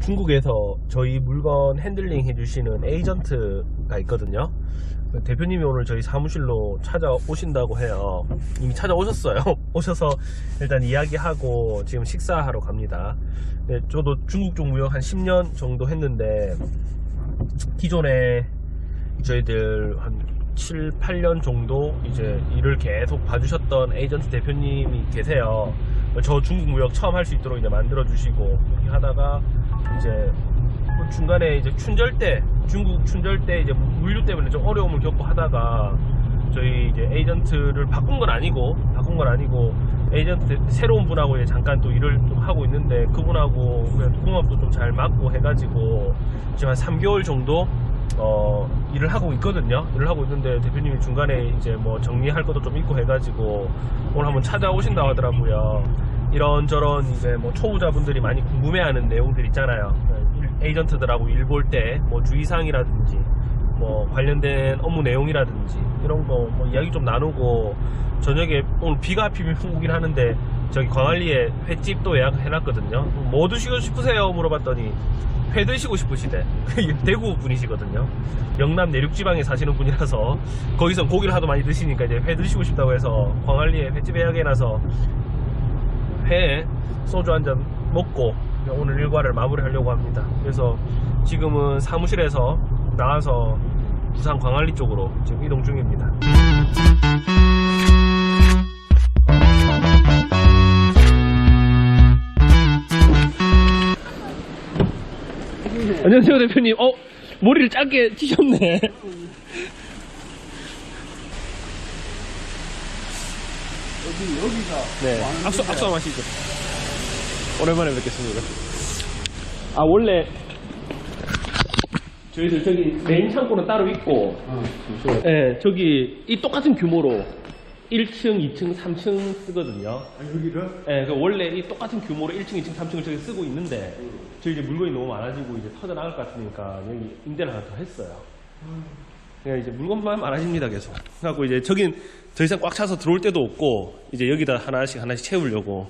중국에서 저희 물건 핸들링 해주시는 에이전트가 있거든요. 대표님이 오늘 저희 사무실로 찾아오신다고 해요. 이미 찾아오셨어요. 오셔서 일단 이야기하고 지금 식사하러 갑니다. 네, 저도 중국 쪽 무역 한 10년 정도 했는데 기존에 저희들 한 7, 8년 정도 이제 일을 계속 봐주셨던 에이전트 대표님이 계세요. 저 중국 무역 처음 할 수 있도록 이제 만들어 주시고 이렇게 하다가 이제 중간에 이제 춘절 때, 중국 춘절 때 이제 물류 때문에 좀 어려움을 겪고 하다가 저희 이제 에이전트를 바꾼 건 아니고 에이전트 새로운 분하고 이제 잠깐 또 일을 좀 하고 있는데 그분하고 그냥 궁합도 좀 잘 맞고 해가지고 지금 한 3개월 정도 일을 하고 있거든요. 일을 하고 있는데 대표님이 중간에 이제 뭐 정리할 것도 좀 있고 해가지고 오늘 한번 찾아오신다고 하더라고요. 이런저런 이제 뭐 초보자분들이 많이 궁금해하는 내용들 있잖아요. 에이전트들하고 일 볼 때 뭐 주의사항이라든지 뭐 관련된 업무 내용이라든지 이런 거 뭐 이야기 좀 나누고 저녁에 오늘 비가 하필 오긴 하는데 저기 광안리에 횟집도 예약해놨거든요. 뭐 드시고 싶으세요? 물어봤더니 회 드시고 싶으시대. 대구 분이시거든요. 영남 내륙지방에 사시는 분이라서 거기서 고기를 하도 많이 드시니까 이제 회 드시고 싶다고 해서 광안리에 횟집 예약해놔서 회 소주 한 잔 먹고 오늘 일과를 마무리하려고 합니다. 그래서 지금은 사무실에서 나와서 부산 광안리 쪽으로 지금 이동 중입니다. 안녕하세요 대표님. 머리를 짧게 치셨네. 여기가 네, 악수 마시죠. 오랜만에 뵙겠습니다. 원래 저희들 저기 메인 창고는 따로 있고, 네, 저기 이 똑같은 규모로 1층, 2층, 3층 쓰거든요. 여기를? 네, 그러니까 원래 이 똑같은 규모로 1층, 2층, 3층을 저기 쓰고 있는데 저희 이제 물건이 너무 많아지고 이제 터져 나갈 것 같으니까 여기 임대를 하나 더 했어요. 그냥 이제 물건만 많아집니다 계속. 그래갖고 이제 저긴 더 이상 꽉 차서 들어올 데도 없고 이제 여기다 하나씩 채우려고.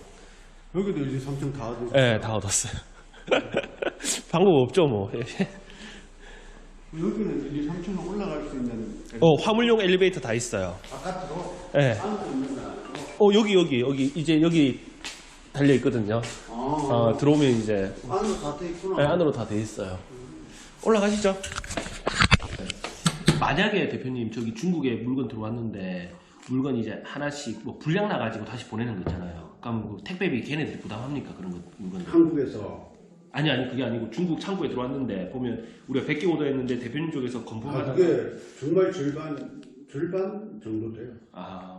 여기도 이제 3층 다 얻었어요? 네, 다 얻었어요. 방법 없죠 뭐. 여기는 이제 3층 올라갈 수 있는 화물용 엘리베이터 다 있어요. 바깥으로? 네. 안으로 있는 거 여기 이제 여기 달려 있거든요. 들어오면 이제 안으로 다 돼 있구나. 네, 안으로 다 돼 있어요. 올라가시죠. 만약에 대표님 저기 중국에 물건 들어왔는데 물건 이제 하나씩 뭐 불량 나가지고 다시 보내는 거 있잖아요. 그럼 그 택배비 걔네들이 부담합니까 그런 거 물건? 한국에서 아니 그게 아니고 중국 창고에 들어왔는데 보면 우리가 100개 오더했는데 대표님 쪽에서 검토하다가 그게 정말 절반 정도 돼요.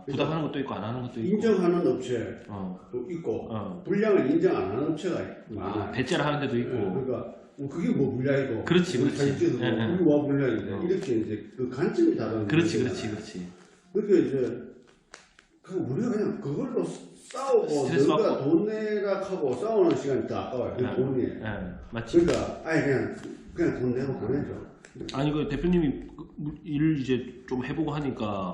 부담하는 것도 있고 안 하는 것도 있고 인정하는 업체도 있고 불량을 인정 안 하는 업체가 많아요. 배째를 하는 데도 있고. 그러니까 그게 뭐 불량이고 그렇지. 이게 뭐 불량이고 이렇게 이제 그 관점이 다른 그렇지. 그러니까 이제 우리가 그냥 그걸로 싸우고 너가 돈 내라 하고 싸우는 시간이 더 아까워요. 그 돈이. 맞지. 그러니까 그냥 돈 내고 보내죠. 아니 그 대표님이 일을 이제 좀 해보고 하니까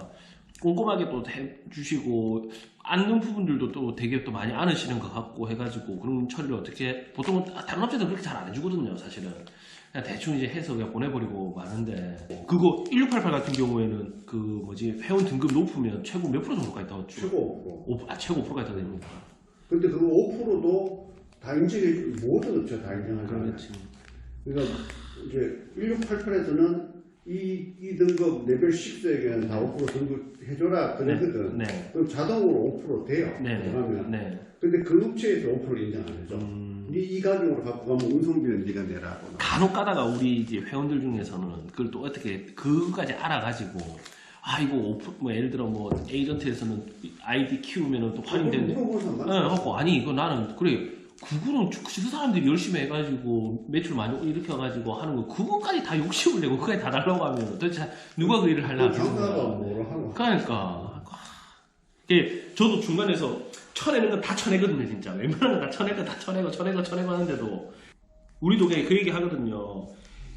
꼼꼼하게 또 해주시고 않는 부분들도 또 되게 또 많이 않으시는 것 같고 해가지고 그런 처리를 어떻게 보통은 다른 업체들은 그렇게 잘 안 해주거든요 사실은. 그냥 대충 이제 해서 그냥 보내버리고 마는데 그거 1688 같은 경우에는 그 뭐지 회원 등급 높으면 최고 몇 프로 정도까지 더 주? 최고 5%. 최고 5%까지 더 됩니다. 근데 그 5%도 다 인정해 모든 업체 다 인정하잖아요. 그렇지. 그러니까 이제 1688에서는 이 등급 레벨 6에게는 다 5% 등급 해줘라 그러거든. 네. 그럼 자동으로 5% 돼요. 그러면. 근데 그 업체에서 5% 인정 안 해줘. 이 가격으로 갖고 가면 운송비는 네가 내라고. 간혹 가다가 우리 이제 회원들 중에서는 그걸 또 어떻게 그거까지 알아가지고 이거 뭐 예를 들어 뭐 에이전트에서는 아이디 키우면은 또 할인되는데. 하고 아니 이거 나는 그래. 그거는 그 사람들이 열심히 해가지고 매출 많이 일으켜가지고 하는 거 그거까지 다 욕심을 내고 그거까지 다 달라고 하면 도대체 누가 그 일을 하려고 하는 거야. 그러니까 저도 중간에서 쳐내는 건 다 쳐내거든요 진짜. 웬만한 건 다 쳐내고 하는데도 우리도 그냥 그 얘기 하거든요.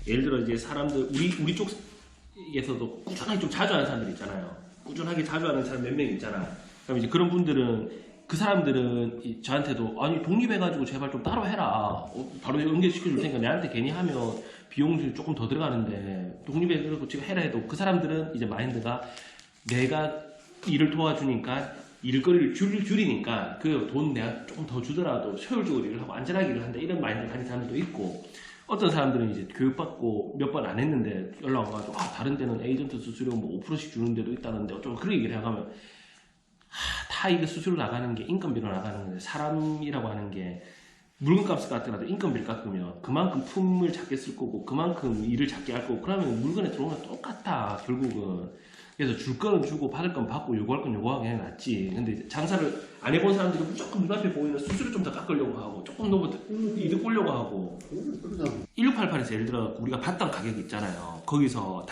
예를 들어 이제 사람들 우리 쪽에서도 꾸준하게 좀 자주 하는 사람들 있잖아요. 꾸준하게 자주 하는 사람 몇 명 있잖아. 그럼 이제 그런 분들은 그 사람들은 저한테도 아니 독립해가지고 제발 좀 따로 해라. 바로 연결시켜줄 테니까 내한테 괜히 하면 비용이 조금 더 들어가는데 독립해가지고 지금 해라 해도 그 사람들은 이제 마인드가 내가 일을 도와주니까 일거리를 줄이니까 그 돈 내가 조금 더 주더라도 효율적으로 일을 하고 안전하게 일을 한다 이런 마인드를 가진 사람들도 있고 어떤 사람들은 이제 교육받고 몇 번 안 했는데 연락 와가지고 다른 데는 에이전트 수수료 뭐 5%씩 주는 데도 있다는데 좀 그런 얘기를 해가면 다 이게 수수료 나가는 게 인건비로 나가는 건데 사람이라고 하는 게 물건값을 깎더라도 인건비를 깎으면 그만큼 품을 작게 쓸 거고 그만큼 일을 작게 할 거고 그러면 물건에 들어오면 똑같다 결국은. 그래서 줄 거는 주고 받을 건 받고 요구할 건 요구하는 게 낫지. 근데 이제 장사를 안 해본 사람들이 무조건 눈앞에 보이는 수수료 좀 더 깎으려고 하고 조금 너무 이득 보려고 하고 1688에서 예를 들어 우리가 봤던 가격이 있잖아요. 거기서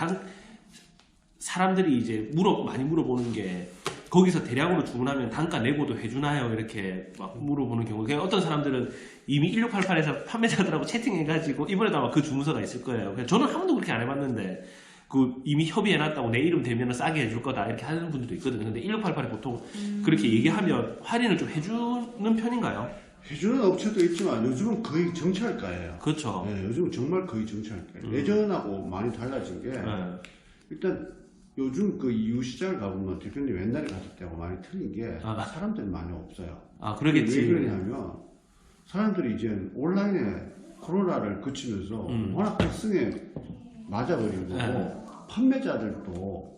사람들이 이제 많이 물어보는 게 거기서 대량으로 주문하면 단가 내고도 해주나요? 이렇게 막 물어보는 경우. 그냥 어떤 사람들은 이미 1688에서 판매자들하고 채팅해가지고 이번에도 아마 그 주문서가 있을 거예요. 그냥 저는 한 번도 그렇게 안 해봤는데 이미 협의해놨다고 내 이름 되면 싸게 해줄 거다 이렇게 하는 분들도 있거든요. 근데 1688에 보통 그렇게 얘기하면 할인을 좀 해주는 편인가요? 해주는 업체도 있지만 요즘은 거의 정찰가예요. 그렇죠. 네, 요즘은 정말 거의 정찰가예요. 예전하고 많이 달라진 게 일단 요즘 그 이유 시장을 가보면 대표님 옛날에 갔을 때하고 많이 틀린 게 사람들이 많이 없어요. 그러겠지. 왜 그러냐면 사람들이 이제 온라인에 코로나를 거치면서 워낙 각성에 맞아버리고 판매자들도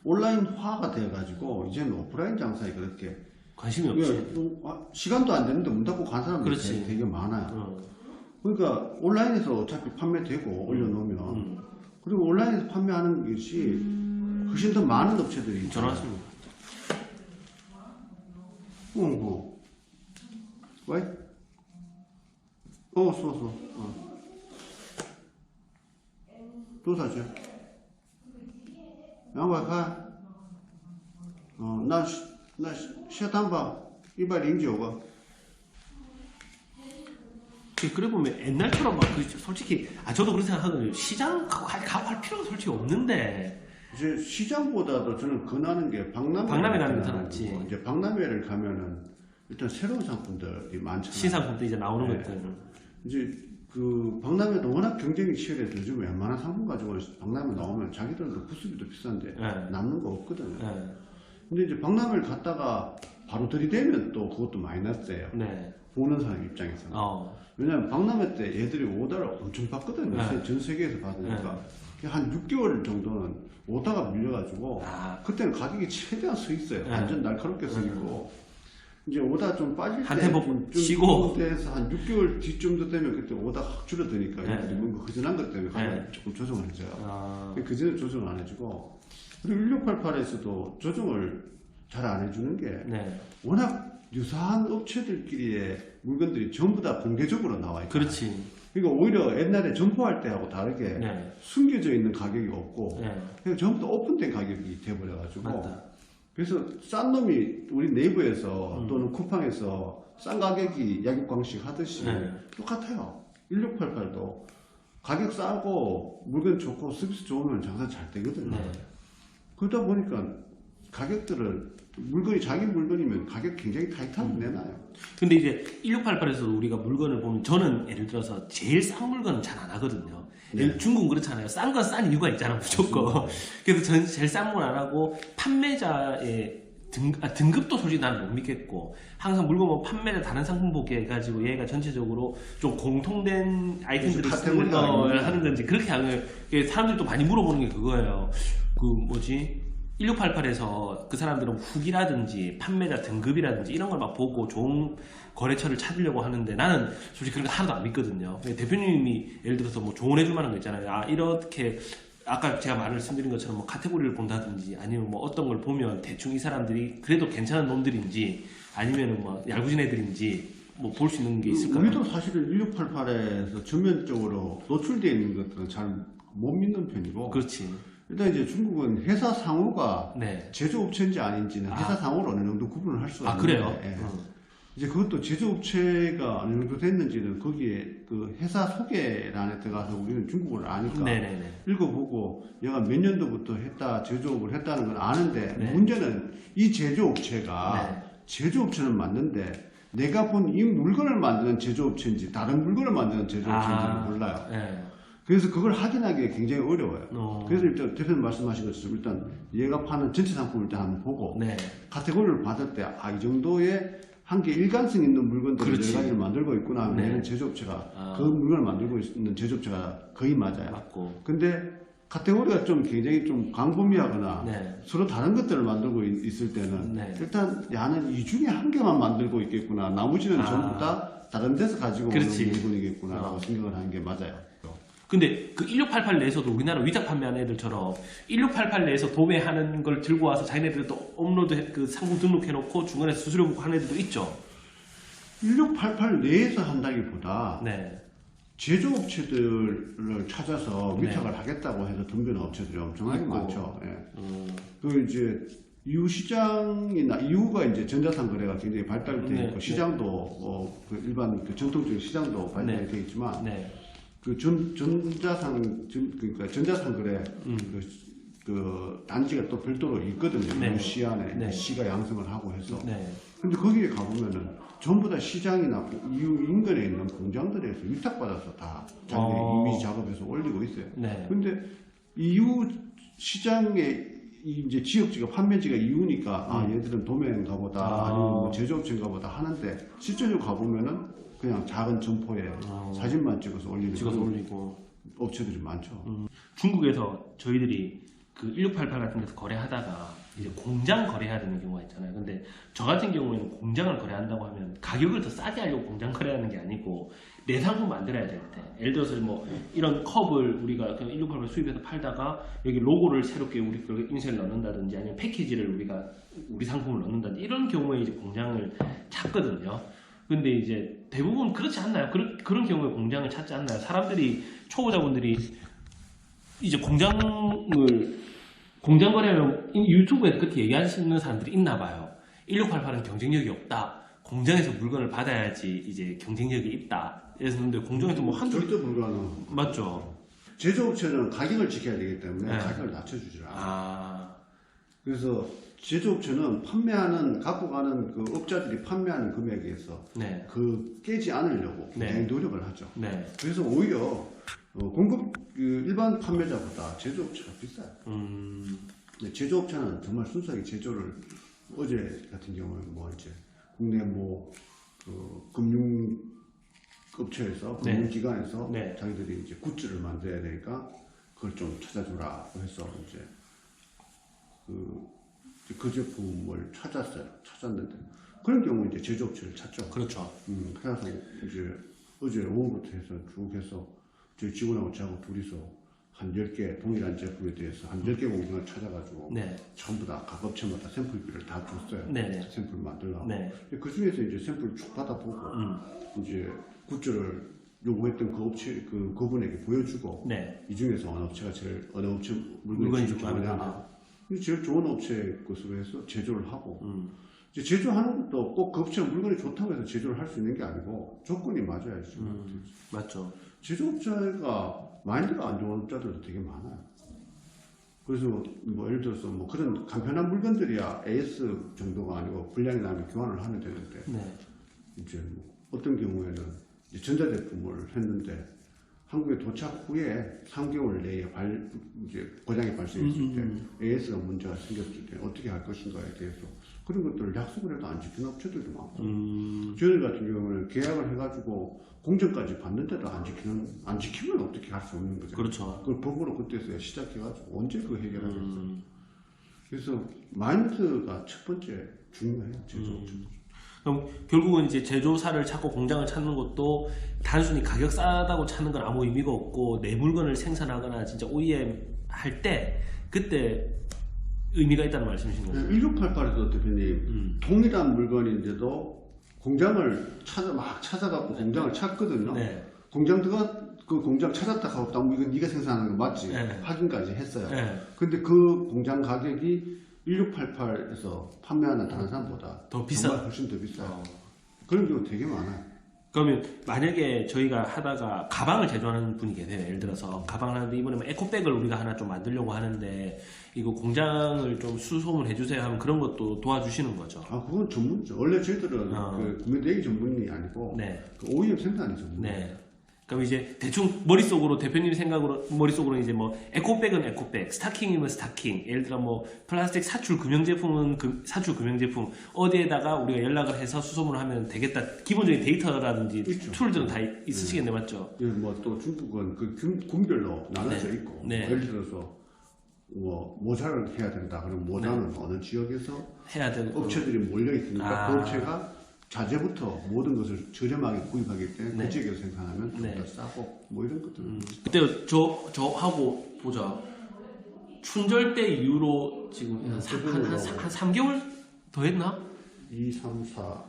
온라인화가 돼가지고 이제는 오프라인 장사에 그렇게 관심이 없지. 시간도 안 되는데 문 닫고 간 사람들이 되게 많아요. 그러니까 온라인에서 어차피 판매되고 올려놓으면 그리고 온라인에서 판매하는 것이 훨씬 더 많은 업체들이 있잖아요. 전화왔습니다. 왜? 쏘. 多少钱？200块。那下单吧，109个。 그래 보면 옛날처럼 솔직히 저도 그렇게 생각하거든요. 시장 가할 필요가 솔직히 없는데. 이제 시장보다도 저는 권하는 게 박람회 가는 게 더 낫지. 이제 박람회를 가면은 일단 새로운 상품들이 많잖아요. 신상품도 이제 나오는 것들. 이제 그 박람회도 워낙 경쟁이 치열해서 요즘 웬만한 상품 가지고 박람회 나오면 자기들도 부수비도 비싼데 남는 거 없거든요. 근데 이제 박람회를 갔다가 바로 들이대면 또 그것도 마이너스예요. 보는 사람 입장에서는. 왜냐면 박람회 때 얘들이 오다를 엄청 받거든요. 전 세계에서 받으니까 한 6개월 정도는 오다가 밀려가지고 그때는 가격이 최대한 서 있어요. 완전 날카롭게 서 있고 이제 오다 좀 빠질 때 좀 쉬고 돼서 한 6개월 뒤쯤도 되면 그때 오다 확 줄어드니까 얘들이 뭔가 허전한 것 때문에 가격을 조금 조정을 해줘요. 그전에 조정을 안 해주고 그리고 1688에서도 조정을 잘 안 해주는 게 워낙 유사한 업체들끼리의 물건들이 전부 다 공개적으로 나와 있고 그렇지. 그러니까 오히려 옛날에 점포할 때하고 다르게 숨겨져 있는 가격이 없고 그냥 전부 다 오픈된 가격이 돼버려가지고 그래서 싼 놈이 우리 네이버에서 또는 쿠팡에서 싼 가격이 약육강식 하듯이 똑같아요. 1688도 가격 싸고 물건 좋고 서비스 좋으면 장사 잘 되거든요. 그러다 보니까 가격들을 물건이 자기 물건이면 가격 굉장히 타이트하게 내놔요. 근데 이제 1688에서 우리가 물건을 보면 저는 예를 들어서 제일 싼 물건은 잘 안 하거든요. 중국은 그렇잖아요. 싼 건 싼 이유가 있잖아 무조건. 그래서 저는 제일 싼 건 안 하고 판매자의 등급도 솔직히 나는 못 믿겠고 항상 물건 보면 판매자 다른 상품 보게 해가지고 얘가 전체적으로 좀 공통된 아이템들을 하는 건지 그렇게 하는 사람들이 또 많이 물어보는 게 그거예요. 1688에서 그 사람들은 후기라든지 판매자 등급이라든지 이런 걸 막 보고 좋은 거래처를 찾으려고 하는데 나는 솔직히 그런 거 하나도 안 믿거든요. 대표님이 예를 들어서 뭐 조언해줄 만한 거 있잖아요. 이렇게 아까 제가 말씀드린 것처럼 뭐 카테고리를 본다든지 아니면 뭐 어떤 걸 보면 대충 이 사람들이 그래도 괜찮은 놈들인지 아니면 뭐 얄궂은 애들인지 뭐 볼 수 있는 게 있을까요? 우리도 사실은 1688에서 전면적으로 노출되어 있는 것들은 잘 못 믿는 편이고. 그렇지. 일단 이제 중국은 회사 상호가 제조업체인지 아닌지는 회사 상호로 어느 정도 구분을 할 수가 있는데 그래요? 이제 그것도 제조업체가 어느 정도 됐는지는 거기에 그 회사 소개란에 들어가서 우리는 중국어를 아니까 읽어보고 얘가 몇 년도부터 했다 제조업을 했다는 건 아는데 문제는 이 제조업체가 제조업체는 맞는데 내가 본 이 물건을 만드는 제조업체인지 다른 물건을 만드는 제조업체인지를 몰라요. 네. 그래서 그걸 확인하기 굉장히 어려워요. 그래서 일단 대표님 말씀하신 것처럼 일단 얘가 파는 전체 상품을 일단 한번 보고 네. 카테고리를 받을 때 이 정도의 한계 일관성 있는 물건들을 여러 가지를 만들고 있구나 하면 네. 얘는 제조업체가 그 물건을 만들고 있는 제조업체가 거의 맞아요. 맞고. 근데 카테고리가 좀 굉장히 좀 광범위하거나 네. 서로 다른 것들을 만들고 있을 때는 네. 일단 야는 이 중에 한 개만 만들고 있겠구나. 나머지는 전부 다 다른 데서 가지고 오는 물건이겠구나 라고 생각을 하는 게 맞아요. 근데 그 1688 내에서도 우리나라 위탁 판매하는 애들처럼 1688 내에서 도매하는 걸 들고 와서 자기네들도 업로드 그 상품 등록해놓고 중간에 수수료 부고 하는 애들도 있죠. 1688 내에서 한다기보다 네. 제조업체들을 찾아서 위탁을 하겠다고 해서 덤비는 업체들이 엄청나게 많죠. 예. 그 이제 이후 시장이나 이후가 이제 전자상 거래가 굉장히 발달되어 있고 시장도 그 일반 그 전통적인 시장도 발달이 되어 있지만 그 그러니까 전자상 거래 그 단지가 또 별도로 있거든요. 시 안에 시가 양성을 하고 해서. 근데 거기에 가보면은 전부 다 시장이나 이후 인근에 있는 공장들에서 위탁받아서 다 자기네 이미지 작업해서 올리고 있어요. 근데 이후 시장에 이제 지역지가 판매지가 이후니까 얘들은 도매인가 보다 아니면 뭐 제조업체인가 보다 하는데 실제로 가보면은 그냥 작은 점포에 사진만 찍어서 올리고 업체들이 많죠. 중국에서 저희들이 그 1688 같은 데서 거래하다가 이제 공장 거래해야 되는 경우가 있잖아요. 근데 저 같은 경우에는 공장을 거래한다고 하면 가격을 더 싸게 하려고 공장 거래하는 게 아니고 내 상품 만들어야 될 때, 예를 들어서 뭐 이런 컵을 우리가 그냥 1688 수입해서 팔다가 여기 로고를 새롭게 우리 그 인쇄를 넣는다든지 아니면 패키지를 우리가 우리 상품을 넣는다든지 이런 경우에 이제 공장을 찾거든요. 근데 이제 대부분 그렇지 않나요? 그런 경우에 공장을 찾지 않나요? 사람들이 초보자분들이 이제 공장 거래하면 유튜브에 그렇게 얘기하시는 사람들이 있나 봐요. 1688은 경쟁력이 없다. 공장에서 물건을 받아야지 이제 경쟁력이 있다. 그래서 근데 공장에서 뭐 절대 불가능. 맞죠. 제조업체는 가격을 지켜야 되기 때문에 가격을 낮춰주질 않아요. 그래서 제조업체는 갖고 가는 그 업자들이 판매하는 금액에서 그 깨지 않으려고 굉장히 노력을 하죠. 그래서 오히려 일반 판매자보다 제조업체가 비싸요. 제조업체는 정말 순수하게 제조를 어제 같은 경우에 뭐 이제 국내 금융업체에서 금융기관에서 자기들이 이제 굿즈를 만들어야 되니까 그걸 좀 찾아주라고 해서 이제 그 제품을 찾았는데 그런 경우에 이제 제조업체를 찾죠. 그렇죠. 그래서 이제 어제 오후부터 해서 쭉 해서 저희 직원하고 저하고 둘이서 한 10개 동일한 제품에 대해서 한 10개 공장을 찾아가지고 전부 다 각 업체마다 샘플비를 다 줬어요. 샘플 만들라고. 그 중에서 이제 샘플 쭉 받아보고 이제 굿즈를 요구했던 그 업체 그분에게 보여주고 이 중에서 어느 업체 물건이 제일 좋으냐 제일 좋은 업체 것으로 해서 제조를 하고 이제 제조하는 것도 꼭 그 업체 물건이 좋다고 해서 제조를 할 수 있는 게 아니고 조건이 맞아야지. 맞죠. 제조업자가 마인드가 안 좋은 업자들도 되게 많아요. 그래서 뭐 예를 들어서 뭐 그런 간편한 물건들이야 AS 정도가 아니고 불량이 나면 교환을 하면 되는데 이제 뭐 어떤 경우에는 이제 전자제품을 했는데 한국에 도착 후에 3개월 내에 이제 고장이 발생했을 때 AS가 문제가 생겼을 때 어떻게 할 것인가에 대해서 그런 것들을 약속을 해도 안 지키는 업체들도 많고 저희 같은 경우는 계약을 해가지고 공정까지 받는데도 안 지키면 어떻게 할 수 없는 거죠. 그렇죠. 그걸 법으로 그때서야 시작해가지고 언제 그거 해결하겠어요. 그래서 마인드가 첫 번째 중요해요. 제조업체. 그럼 결국은 이제 제조사를 찾고 공장을 찾는 것도 단순히 가격 싸다고 찾는 건 아무 의미가 없고 내 물건을 생산하거나 진짜 OEM 할 때 그때 의미가 있다는 말씀이신 거죠? 1688에서 대표님 동일한 물건인데도 공장을 찾아갖고 공장을 찾거든요. 그 공장 찾았다 하고 이건 네가 생산하는 거 맞지? 확인까지 했어요. 근데 그 공장 가격이 1688에서 판매하는 다른 사람보다 더 비싸. 훨씬 더 비싸요. 그런 경우 되게 많아요. 그러면 만약에 저희가 하다가 가방을 제조하는 분이 계세요. 예를 들어서 가방을 하는데 이번에 뭐 에코백을 우리가 하나 좀 만들려고 하는데 이거 공장을 좀 수소문 해주세요 하면 그런 것도 도와주시는 거죠. 아, 그건 전문이죠. 원래 저희들은 그 구매대행 전문이 아니고 네. 그 OEM 생산이 전문. 네. 그럼 이제 대충 머릿속으로 대표님 생각으로 머릿속으로 이제 뭐 에코백은 에코백, 스타킹이면 스타킹. 예를 들어 뭐 플라스틱 사출 금형 제품은 사출 금형 제품 어디에다가 우리가 연락을 해서 수소문을 하면 되겠다. 기본적인 데이터라든지 있죠. 툴들은 다 있으시겠네, 맞죠? 뭐또 중국은 그 군별로 나눠져 네. 있고 네. 예를 들어서 뭐 모자를 해야 된다. 그럼 모자는 어느 지역에서 해야 되고 업체들이 몰려 있으니까 아. 그 업체가 자재부터 모든 것을 저렴하게 구입하기 때문에 네. 그 지역에서 생산하면 좀 네. 더 싸고 뭐 이런 것들. 그때 저 하고 보자. 춘절대 이후로 지금 한 3개월 더 했나? 2, 3, 4,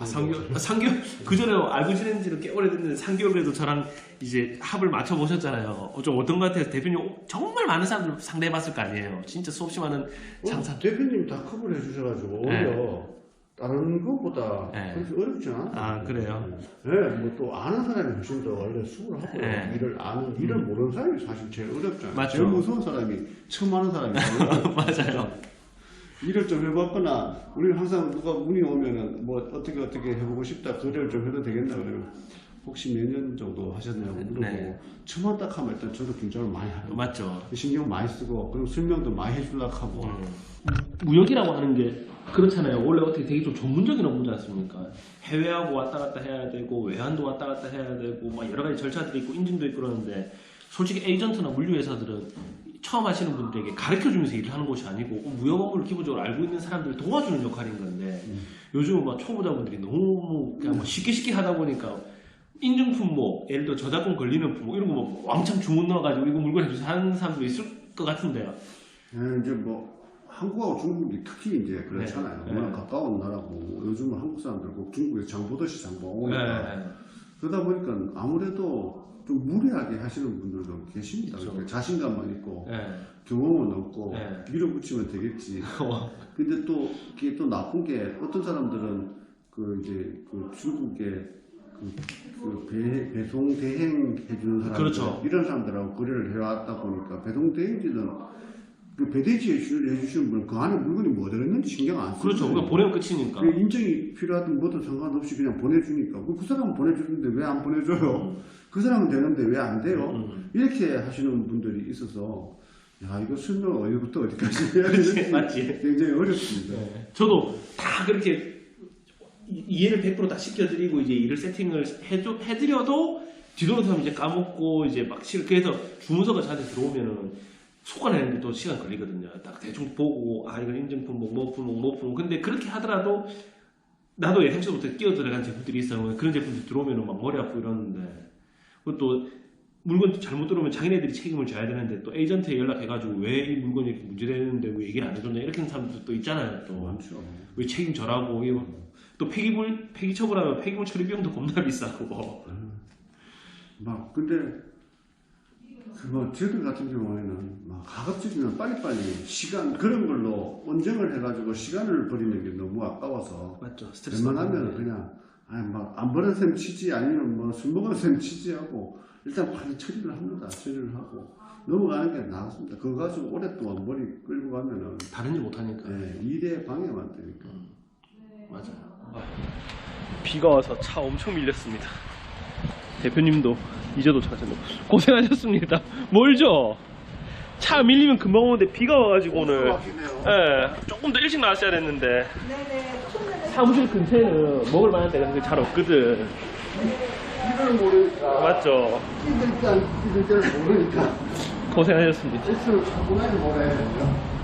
3개월. 3개월. 그 전에 알고 지낸 지는 꽤 오래됐는데 3개월 그래도 저랑 이제 합을 맞춰 보셨잖아요. 좀 어떤 것 같아요? 대표님 정말 많은 사람들 상대해 봤을 거 아니에요. 진짜 수없이 많은 장사. 대표님 다 커버를 해주셔가지고 오히려 다른 것보다 네. 그렇게 어렵지 않아요. 아, 그래요? 네, 뭐 또 아는 사람이 훨씬 더 원래 수고를 하고 네. 일을 모르는 사람이 사실 제일 어렵잖아요. 맞죠. 제일 무서운 사람이 처음 하는 사람이 맞아요. 일을 좀 해봤거나 우리는 항상 누가 문의 오면은 뭐 어떻게 해보고 싶다 글을 좀 해도 되겠나 그러면 혹시 몇 년 정도 하셨냐고 물어보고 네. 처음 딱 하면 일단 저도 긴장을 많이 하고 맞죠. 신경 많이 쓰고 그리고 설명도 많이 해주려고 하고 무역이라고 하는 게 그렇잖아요. 원래 어떻게 되게 좀 전문적인 업무지 않습니까? 해외하고 왔다 갔다 해야 되고 외환도 왔다 갔다 해야 되고 막 여러 가지 절차들이 있고 인증도 있고 그러는데 솔직히 에이전트나 물류회사들은 처음 하시는 분들에게 가르쳐주면서 일을 하는 곳이 아니고 무역 업무를 기본적으로 알고 있는 사람들을 도와주는 역할인 건데 요즘은 막 초보자분들이 너무 그냥 뭐 쉽게 하다 보니까 인증 품목, 예를 들어 저작권 걸리는 품목 이런 거 뭐 왕창 주문 넣어가지고 이거 물건 해주세요 하는 사람도 있을 것 같은데요. 이제 뭐 한국하고 중국이 특히 이제 그렇잖아요. 네. 워낙 가까운 나라고 요즘은 한국 사람들 꼭 중국에 장 보듯이 장 보고 오니까 네. 그러다 보니까 아무래도 좀 무리하게 하시는 분들도 계십니다. 그렇죠. 그러니까 자신감만 있고 네. 경험은 없고 네. 밀어붙이면 되겠지. 근데 또 이게 또 나쁜 게 어떤 사람들은 그 이제 그 중국에 배송 대행 해주는 사람들 그렇죠. 이런 사람들하고 거래를 해왔다 보니까 배송 대행지는 그 배대지에 해주시는 분은 그 안에 물건이 뭐 들었는지 신경 안 쓰고 그렇죠. 그냥 보내면 끝이니까. 그 인증이 필요하든 뭐든 상관없이 그냥 보내주니까 그 사람은 보내주는데 왜 안 보내줘요? 그 사람은 되는데 왜 안 돼요? 이렇게 하시는 분들이 있어서 야 이거 설명 어디부터 어디까지 해야 되는지 맞지? 굉장히 어렵습니다. 네. 저도 다 그렇게 이해를 100% 다 시켜드리고 이제 일을 세팅을 해드려도 뒤돌아서면 이제 까먹고 이제 막 그래서 주문서가 저한테 들어오면은 속아내는데 또 시간 걸리거든요. 딱 대충 보고 아 이건 인증품목 뭐 품목 근데 그렇게 하더라도 나도 예상치부터 끼어 들어간 제품들이 있어요. 그런 제품들이 들어오면은 막 머리 아프고 이러는데 그것도 물건 잘못 들어오면 자기네들이 책임을 져야 되는데 또 에이전트에 연락해가지고 왜 이 물건이 이렇게 문제되는데 왜 얘기를 안 해줬냐 이렇게 하는 사람들도 또 있잖아요. 또 많죠. 왜 책임져라고 이거 또 폐기 처분하면 폐기물 처리 비용도 겁나 비싸고 막 근데 그거 저희들 같은 경우에는 막 가급적이면 빨리빨리 시간 그런 걸로 언쟁을 해가지고 시간을 버리는 게 너무 아까워서 맞죠. 스트레스 웬만하면 그냥 아니 막안 버는 셈 치지 아니면 뭐 술 먹은 셈 치지 하고 일단 빨리 처리를 합니다. 처리를 하고 넘어가는 게 나았습니다. 그거 가지고 오랫동안 머리 끌고 가면은 다른 일 못하니까. 일에 방해만 되니까. 맞아요. 비가 와서 차 엄청 밀렸습니다. 대표님도 이제도 찾았네. 고생하셨습니다. 멀죠? 차 밀리면 금방 오는데 비가 와가지고 오늘 조금 더 일찍 나왔어야 됐는데 사무실 근처에는 먹을 만한 데가 잘 없거든. 이걸 모르니까 맞죠? 이들 때를 모르니까 고생하셨습니다. X를 찾고 나니 뭐라 해야 되죠?